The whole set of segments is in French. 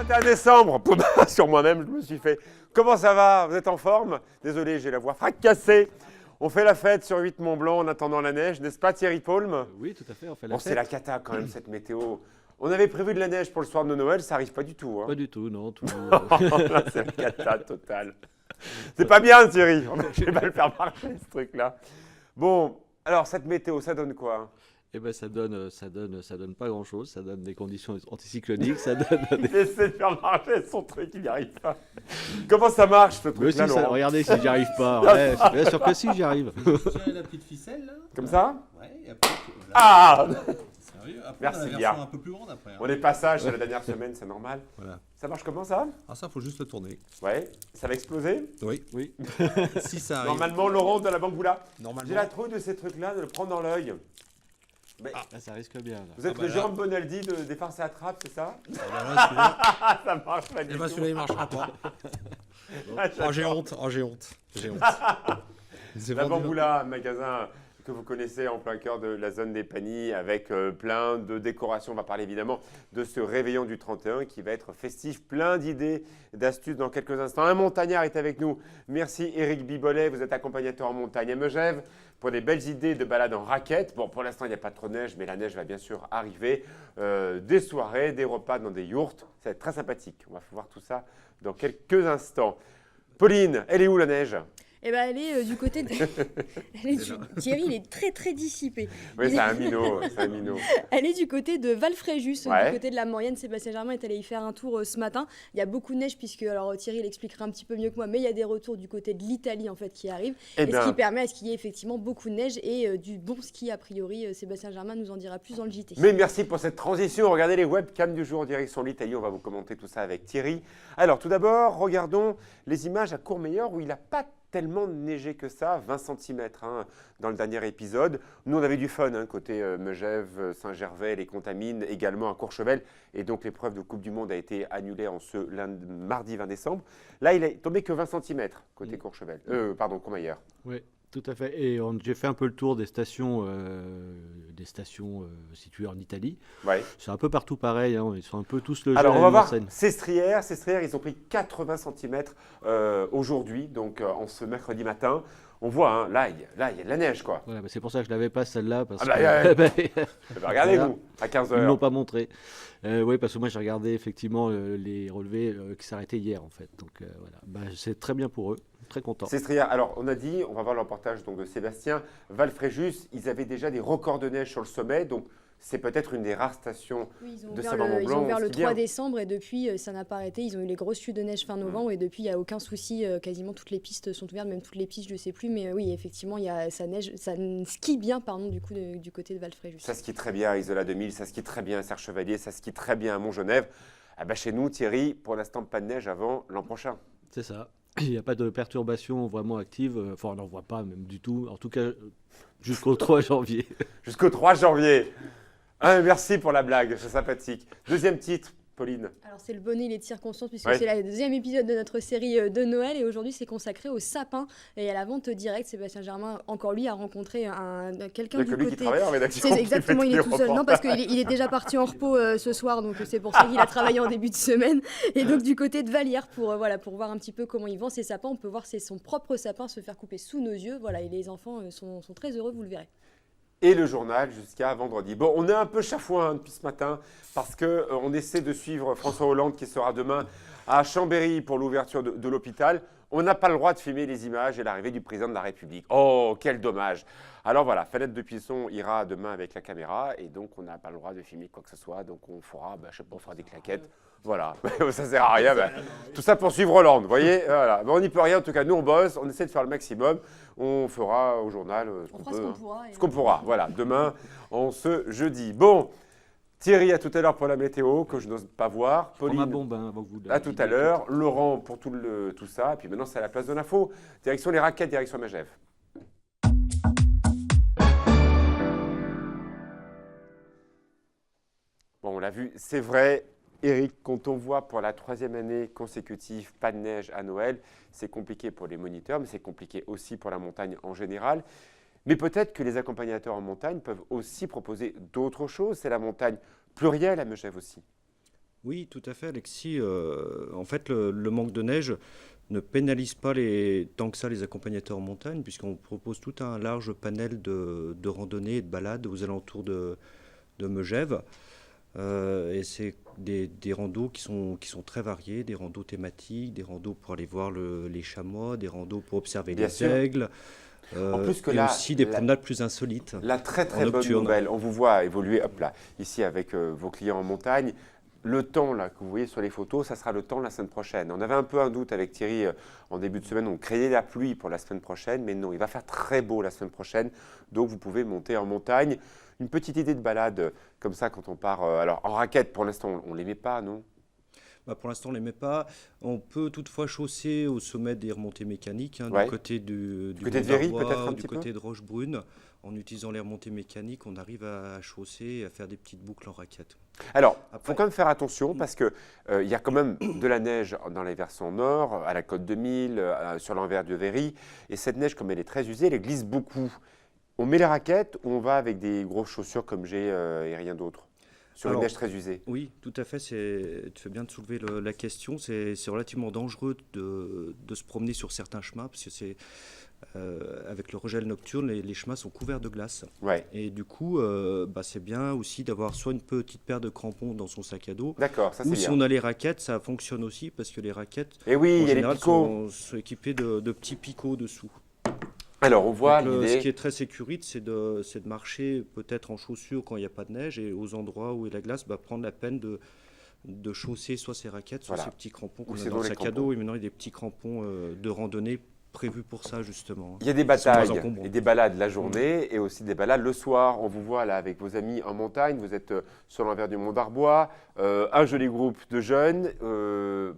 21 décembre, sur moi-même, je me suis fait. Comment ça va? Vous êtes en forme? Désolé, j'ai la voix fracassée. On fait la fête sur 8 Mont-Blanc en attendant la neige, n'est-ce pas Thierry Paulme? Oui, tout à fait, on fait la Bon, fête. c'est la cata quand même cette météo. On avait prévu de la neige pour le soir de Noël, ça arrive pas du tout. Hein. Pas du tout, non. Tout... Là, c'est la cata totale. C'est pas bien Thierry, je vais pas le faire marcher ce truc-là. Bon, alors cette météo, ça donne quoi? Eh ben, ça donne pas grand-chose. Ça donne des conditions anticycloniques. Ça donne. Il essaie de faire marcher son truc, il n'y arrive pas. Comment ça marche ce Mais si, truc-là, Laurent? regardez si j'y arrive pas. Ouais, bien sûr que si j'y arrive. Tirer la petite ficelle là. Comme ça? Ouais, et après. Là, Ah! sérieux. Après, Merci on a la bien. version un peu plus grande après. Hein. On est passage, c'est la dernière semaine, c'est normal. Voilà. Ça marche comment ça? Ah, ça, faut juste le tourner. Ouais, ça va exploser? Oui. Oui. Si ça arrive. Normalement, Laurent de la Bamboula. Normalement. J'ai la trouille de ces trucs-là, de le prendre dans l'œil. Mais Ah, ça risque bien. Là. vous êtes bah le là. Jérôme Bonaldi des farces et attrape, c'est ça? Ah, bah là, celui-là, Ah, ça marche pas du eh ben, tout. celui-là, il marchera pas. Ah, Oh, j'ai honte. Oh, j'ai honte. J'ai honte. C'est La vendu- Bamboula, un magasin que vous connaissez en plein cœur de la zone des Paniers avec plein de décorations. On va parler évidemment de ce réveillon du 31 qui va être festif, plein d'idées, d'astuces dans quelques instants. Un montagnard est avec nous. Merci Éric Bibolet, vous êtes accompagnateur en montagne à Megève pour des belles idées de balades en raquette. Bon, pour l'instant, il n'y a pas trop de neige, mais la neige va bien sûr arriver. Des soirées, des repas dans des yourtes. Ça va être très sympathique. On va voir tout ça dans quelques instants. Pauline, elle est où la neige? Eh ben, elle est du côté de... Thierry, il est très très dissipé. Oui, c'est un minot, c'est un minot. Elle est du côté de Valfréjus, Ouais. du côté de la Maurienne. Sébastien Germain est allé y faire un tour ce matin. Il y a beaucoup de neige puisque, alors Thierry l'expliquera un petit peu mieux que moi, mais il y a des retours du côté de l'Italie en fait qui arrivent. Eh Et ce bien, qui permet à ce qu'il y ait effectivement beaucoup de neige et du bon ski a priori. Sébastien Germain nous en dira plus dans le JT. mais merci pour cette transition. Regardez les webcams du jour en direction de l'Italie. On va vous commenter tout ça avec Thierry. Alors, tout d'abord, regardons les images à Courmayeur où il n'a pas tellement neigé que ça, 20 cm dans le dernier épisode. Nous, on avait du fun côté Megève, Saint-Gervais, les Contamines, également à Courchevel. Et donc, l'épreuve de Coupe du Monde a été annulée en ce mardi 20 décembre. Là, il est tombé que 20 cm côté Courchevel. Pardon, Courmayeur. Oui, tout à fait. Et j'ai fait un peu le tour des stations situées en Italie. Ouais. C'est un peu partout pareil. Hein. Ils sont un peu tous logés Alors, à on la va même voir enseigne. Sestrières. Sestrières, ils ont pris 80 cm aujourd'hui, donc en ce mercredi matin. On voit, hein, là, il y a de la neige, quoi. Voilà, bah, c'est pour ça que je l'avais pas celle-là parce Ah bah, que ouais. bah, Regardez, Voilà. vous, à 15 ils ne l'ont heures. pas montré. Oui, parce que moi j'ai regardé effectivement les relevés qui s'arrêtaient hier en fait. Donc voilà, bah, c'est très bien pour eux, très content. Sestrières, alors, on a dit, on va voir le reportage donc, de Sébastien. Valfréjus, ils avaient déjà des records de neige sur le sommet, donc c'est peut-être une des rares stations. Oui, ils ont de ouvert Saint-Mont-Blanc, ils ont ouvert le c'est 3 bien. décembre et depuis ça n'a pas arrêté. Ils ont eu les grosses chutes de neige fin novembre et depuis il n'y a aucun souci. Quasiment toutes les pistes sont ouvertes, même toutes les pistes je ne sais plus. Mais oui, effectivement, ça neige, ça skie bien pardon, du coup du côté de Valfréjus. Ça skie très bien à Isola 2000, ça skie très bien à Serre-Chevalier, ça skie très bien à Montgenèvre. Ah bah, chez nous, Thierry, pour l'instant, pas de neige avant l'an prochain. C'est ça. Il n'y a pas de perturbation vraiment active. Enfin, on n'en voit pas même du tout. En tout cas, jusqu'au 3 janvier. Jusqu'au 3 janvier. Ah, merci pour la blague, c'est sympathique. Deuxième titre, Pauline. Alors c'est le bonnet, les circonstances, puisque Ouais. c'est le deuxième épisode de notre série de Noël et aujourd'hui c'est consacré au sapin et à la vente directe. Sébastien Germain, encore lui, a rencontré Il quelqu'un n'y a que du lui qui côté... travaille en rédaction. C'est qui exactement, fait il est tous tout les seul. Non, parce qu'il est déjà parti en repos ce soir, donc c'est pour ça qu'il a travaillé en début de semaine. Et donc du côté de Vallière, pour voir un petit peu comment il vend ses sapins, on peut voir son propre sapin se faire couper sous nos yeux. Voilà, et les enfants sont très heureux, vous le verrez. Et le journal jusqu'à vendredi. Bon, on est un peu chafouin depuis ce matin parce qu'on essaie de suivre François Hollande qui sera demain à Chambéry pour l'ouverture de l'hôpital. On n'a pas le droit de filmer les images et l'arrivée du président de la République. Oh, quel dommage! Alors voilà, Fenêtre de Plisson ira demain avec la caméra et donc on n'a pas le droit de filmer quoi que ce soit. Donc on fera, je sais pas, on fera des claquettes. Voilà, ça sert à rien. Tout ça pour suivre Hollande, vous voyez, voilà. On n'y peut rien, en tout cas, nous on bosse, on essaie de faire le maximum. On fera au journal ce On qu'on fera peut. ce qu'on pourra. Ce qu'on pourra, voilà, demain, en ce jeudi. Bon, Thierry, à tout à l'heure pour la météo, que je n'ose pas voir. Je prends ma Pauline, bombe hein, avant que vous à tout à l'heure. Laurent pour tout ça. Et puis maintenant, c'est à la place de l'info. Direction les raquettes, direction Megève. Bon, on l'a vu, c'est vrai. Eric, quand on voit pour la 3e année consécutive pas de neige à Noël, c'est compliqué pour les moniteurs, mais c'est compliqué aussi pour la montagne en général. Mais peut-être que les accompagnateurs en montagne peuvent aussi proposer d'autres choses. C'est la montagne plurielle à Megève aussi. Oui, tout à fait, Alexis. En fait, le manque de neige ne pénalise pas tant que ça les accompagnateurs en montagne, puisqu'on propose tout un large panel de randonnées et de balades aux alentours de Megève. Et c'est des randos qui sont très variés, des randos thématiques, des randos pour aller voir les chamois, des randos pour observer Bien les sûr. aigles, En plus que et aussi des promenades plus insolites. la très en très bonne nocturne. nouvelle, on vous voit évoluer, hop là, ici avec vos clients en montagne. Le temps là, que vous voyez sur les photos, ça sera le temps la semaine prochaine. On avait un peu un doute avec Thierry en début de semaine, on craignait la pluie pour la semaine prochaine, mais non, il va faire très beau la semaine prochaine, donc vous pouvez monter en montagne. Une petite idée de balade comme ça quand on part, alors en raquette pour l'instant on ne les met pas, non? Pour l'instant, on ne les met pas. On peut toutefois chausser au sommet des remontées mécaniques, Ouais. du côté du côté de Véry, Mont d'Arbois, peut-être un du petit côté de Rochebrune. En utilisant les remontées mécaniques, on arrive à chausser et à faire des petites boucles en raquette. Alors, il faut Après- quand même faire attention parce qu'il y a quand même de la neige dans les versants nord, à la côte de Mille, sur l'envers de Véry. Et cette neige, comme elle est très usée, elle glisse beaucoup. On met les raquettes ou on va avec des grosses chaussures comme j'ai et rien d'autre sur une Alors, neige très usée? Oui, tout à fait. Tu fais bien de soulever la question. C'est relativement dangereux de se promener sur certains chemins parce que avec le regel nocturne, les chemins sont couverts de glace. Ouais, Et du coup, c'est bien aussi d'avoir soit une petite paire de crampons dans son sac à dos, d'accord, ça c'est ou si bien. on a les raquettes, ça fonctionne aussi parce que les raquettes, Et oui, en il y a les général, picots. sont équipées de petits picots dessous. Alors, on voit Donc, ce l'idée. qui est très sécurite, c'est de marcher peut-être en chaussures quand il n'y a pas de neige et aux endroits où il y a la glace, prendre la peine de chausser soit ses raquettes, soit Voilà. ses petits crampons Ou qu'on a c'est dans dans le les sac à crampons. dos. Et maintenant, il y a des petits crampons de randonnée prévus pour ça, justement. Il y a des Ils sont moins batailles encombrants. et des balades la journée et aussi des balades le soir. On vous voit là avec vos amis en montagne. Vous êtes sur l'envers du Mont d'Arbois. Un joli groupe de jeunes.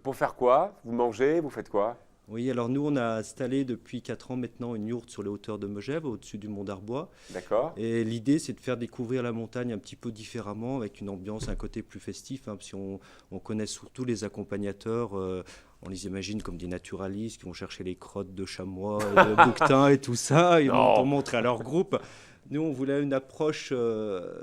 Pour faire quoi? Vous mangez? Vous faites quoi? Oui, alors nous, on a installé depuis 4 ans maintenant une yourte sur les hauteurs de Megève, au-dessus du Mont d'Arbois. D'accord. Et l'idée, c'est de faire découvrir la montagne un petit peu différemment, avec une ambiance, un côté plus festif, parce qu'on connaît surtout les accompagnateurs, on les imagine comme des naturalistes qui vont chercher les crottes de chamois, et de bouquetins et tout ça, et Non. pour montrer à leur groupe. Nous, on voulait une approche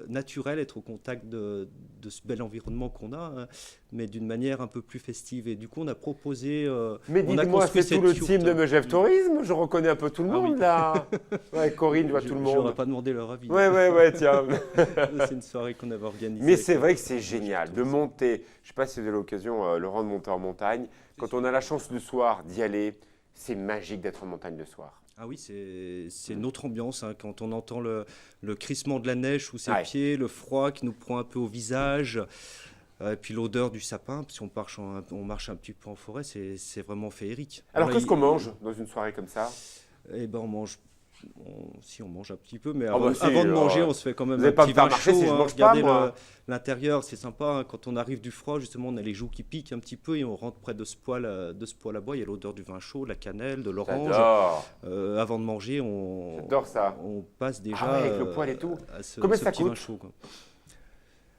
naturelle, être au contact de ce bel environnement qu'on a, hein, mais d'une manière un peu plus festive. Et du coup, on a proposé... Mais on a dites-moi, construit c'est tout le cette team de yourte. Megève Tourisme? Je reconnais un peu tout le Ah monde oui. là. Ouais, Corinne, je vois tout le J'aurais monde. pas demandé leur avis. Ouais, tiens. C'est une soirée qu'on avait organisée. Mais avec c'est vrai que le- c'est le génial de tourisme. monter. Je ne sais pas si vous avez l'occasion, Laurent, de monter en montagne. Quand on a la chance le soir d'y aller, c'est magique d'être en montagne le soir. Ah oui, c'est une autre ambiance, hein, quand on entend le crissement de la neige sous ses Ouais. pieds, le froid qui nous prend un peu au visage, et puis l'odeur du sapin, si on marche un petit peu en forêt, c'est vraiment féerique. Alors, Voilà, qu'est-ce qu'on mange dans une soirée comme ça? Eh ben, si on mange un petit peu, mais Ah avant, bah si, avant de manger, alors, on se fait quand même vous un allez pas petit me faire vin marcher chaud. si je Hein. mange pas, Regardez moi. l'intérieur, c'est sympa, hein. Quand on arrive du froid, justement, on a les joues qui piquent un petit peu et on rentre près de ce poêle à bois. Il y a l'odeur du vin chaud, de la cannelle, de l'orange. J'adore. Avant de manger, on J'adore ça. passe déjà Ah ouais, avec le poêle et tout. à ce, Combien ce ça petit vin coûte? chaud, quoi.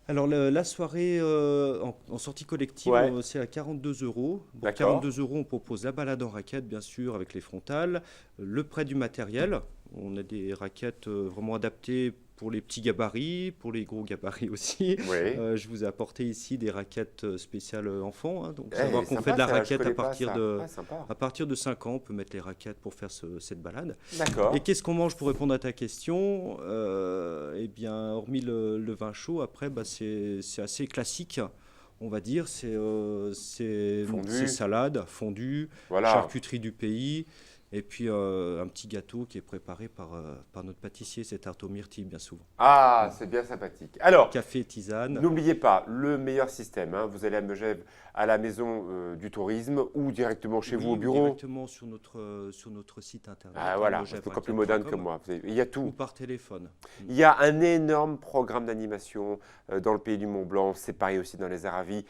Alors la soirée en sortie collective, Ouais. c'est à 42 €. Pour D'accord. 42 €, on propose la balade en raquette, bien sûr, avec les frontales, le prêt du matériel. On a des raquettes vraiment adaptées pour les petits gabarits, pour les gros gabarits aussi. Oui. Je vous ai apporté ici des raquettes spéciales enfants, hein, donc Eh, savoir qu'on sympa, fait de la ça, je raquette connais à pas partir ça. de... Ah, sympa. À partir de 5 ans, on peut mettre les raquettes pour faire cette balade. D'accord. Et qu'est-ce qu'on mange pour répondre à ta question? Eh bien, hormis le vin chaud, après, c'est assez classique, on va dire. C'est Fondue. salade, fondue, Voilà. charcuterie du pays, et puis un petit gâteau qui est préparé par notre pâtissier, c'est tarte aux myrtilles, bien souvent. Ah, c'est bien sympathique. Alors, Café, tisane. n'oubliez pas, le meilleur système, hein, vous allez à Megève à la maison du tourisme ou directement chez vous Oui, au ou bureau. directement sur notre site internet. Ah voilà, parce que plus moderne que moi. Il y a Ou tout. par téléphone. Il y a un énorme programme d'animation dans le pays du Mont Blanc. C'est pareil aussi dans les Aravis.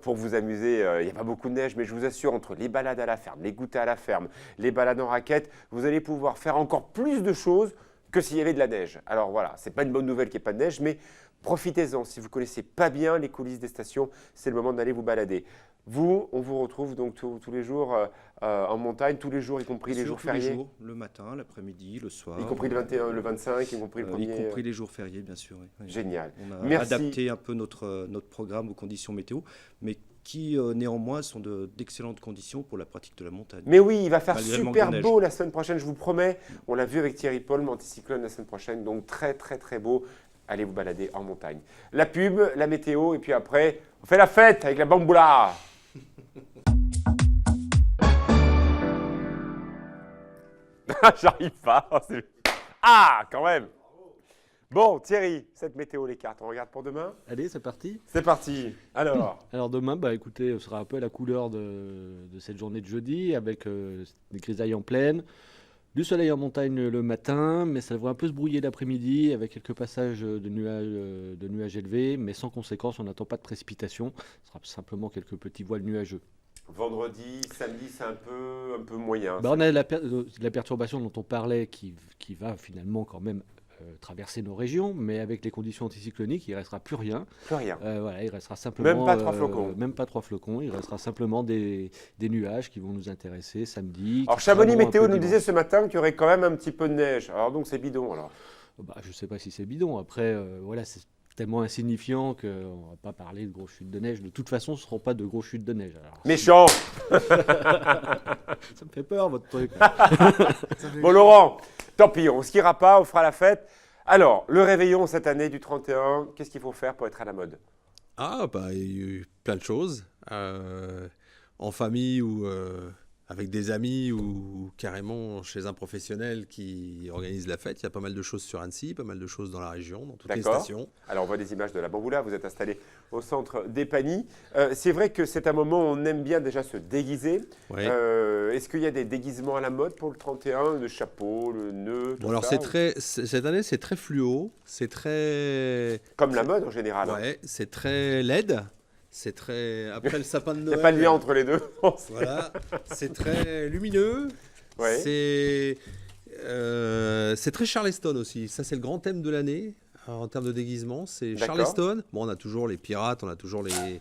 Pour vous amuser, il n'y a pas beaucoup de neige, mais je vous assure, entre les balades à la ferme, les goûters à la ferme, les balades en raquette, vous allez pouvoir faire encore plus de choses que s'il y avait de la neige. Alors voilà, c'est pas une bonne nouvelle qu'il n'y ait pas de neige, mais Profitez-en. Si vous ne connaissez pas bien les coulisses des stations, c'est le moment d'aller vous balader. Vous, on vous retrouve donc tous les jours en montagne, tous les jours, y compris les jours Tous les fériés, jours, le matin, l'après-midi, le soir. y compris le 21, le 25, y compris le y 1er. compris les jours fériés, bien sûr. Oui. Génial. On a Merci. adapté un peu notre programme aux conditions météo, mais qui néanmoins sont d'excellentes conditions pour la pratique de la montagne. Mais oui, il va faire Malgré le manque super de neige. beau la semaine prochaine, je vous promets. On l'a vu avec Thierry Paul, anticyclone la semaine prochaine, donc très très très beau. Allez vous balader en montagne. La pub, la météo, et puis après, on fait la fête avec la bamboula. J'arrive pas. Ah, quand même. Bon, Thierry, cette météo, les cartes, on regarde pour demain? Allez, c'est parti. C'est parti. Alors, Demain, écoutez, ce sera un peu à la couleur de cette journée de jeudi, avec des grisailles en plaine, du soleil en montagne le matin, mais ça devrait un peu se brouiller l'après-midi, avec quelques passages de nuages élevés, mais sans conséquence, on n'attend pas de précipitations. Ce sera simplement quelques petits voiles nuageux. vendredi, samedi, c'est un peu moyen. On a la perturbation dont on parlait qui va finalement quand même traverser nos régions, mais avec les conditions anticycloniques, il ne restera plus rien. Plus rien. Il restera simplement... Même pas 3 flocons. Même pas 3 flocons. Il restera simplement des nuages qui vont nous intéresser samedi. Alors Chamonix Météo nous disait ce matin qu'il y aurait quand même un petit peu de neige. Alors donc c'est bidon alors. Je ne sais pas si c'est bidon. Après, c'est tellement insignifiant qu'on ne va pas parler de grosses chutes de neige. De toute façon, ce ne seront pas de grosses chutes de neige. Alors, Méchant. ça me fait peur, votre truc. Bon Laurent, tant pis, on ne skiera pas, on fera la fête. Alors, le réveillon cette année du 31, qu'est-ce qu'il faut faire pour être à la mode? Il y a eu plein de choses. En famille ou avec des amis ou carrément chez un professionnel qui organise la fête. Il y a pas mal de choses sur Annecy, pas mal de choses dans la région, dans toutes les stations. Alors, on voit des images de la Bamboula. Vous êtes installé au centre d'Épagny. C'est vrai que c'est un moment où on aime bien déjà se déguiser. Ouais. Est-ce qu'il y a des déguisements à la mode pour le 31? Le chapeau, le nœud, tout ça, cette année, c'est très fluo. C'est très... Comme la mode en général. Hein. Ouais, c'est très LED. C'est très... Après le sapin de Il Noël... n'y a pas de lien entre les deux. Voilà, c'est très lumineux. Ouais. C'est très Charleston aussi. Ça, c'est le grand thème de l'année en termes de déguisement. C'est D'accord. Charleston. Bon, on a toujours les pirates, on a toujours les